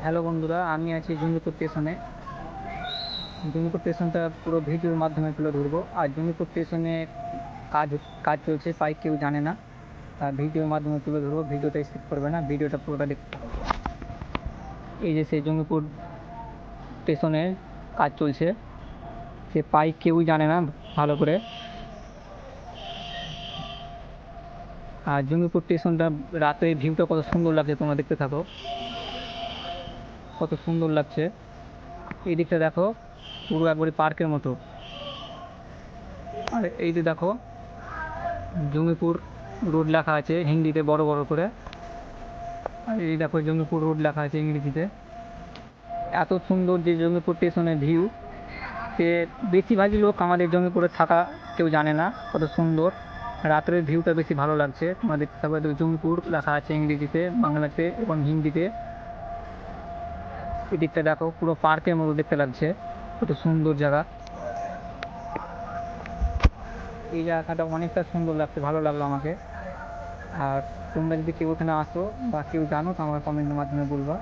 Hello বন্ধুরা, আমি আছি জঙ্গিপুর স্টেশনে। জঙ্গিপুর স্টেশনটা পুরো ভিডিওর মাধ্যমে তুলে ধরবো। আর জঙ্গিপুর স্টেশনে কাজ কাজ চলছে, তাই কেউ জানে না। আর ভিডিওর মাধ্যমে তুলে ধরবো, ভিডিওটা স্কিপ করবে না, ভিডিওটা পুরোটা দেখতে হবে। এই যে সেই জঙ্গিপুর স্টেশনে কাজ চলছে, সে পাই কেউই জানে না ভালো করে। আর জঙ্গিপুর স্টেশনটা রাতে ভিউটা কত সুন্দর লাগছে, তোমরা দেখতে থাকো, কত সুন্দর লাগছে। এই দিকটা দেখো, পুরো একবারে পার্কের মতো। আর এই যে দেখো, জঙ্গিপুর রোড লেখা আছে হিন্দিতে বড় বড় করে। আর এই দেখো, জঙ্গিপুর রোড লেখা আছে ইংরেজিতে। এত সুন্দর যে জঙ্গিপুর স্টেশনের ভিউ, সে বেশিরভাগই লোক আমাদের জঙ্গিপুরে থাকা কেউ জানে না কত সুন্দর। রাত্রের ভিউটা বেশি ভালো লাগছে, তোমরা দেখতে থাকো। জঙ্গিপুর লেখা আছে ইংরেজিতে, বাংলাতে এবং হিন্দিতে। এই দিকটা দেখো, পুরো পার্কের মতো দেখতে লাগছে, কত সুন্দর জায়গা। এই জায়গাটা অনেকটা সুন্দর লাগছে, ভালো লাগলো আমাকে। আর তোমরা যদি কেউ ওখানে আসো বা কেউ জানো তো আমার কমেন্টের মাধ্যমে বলবা।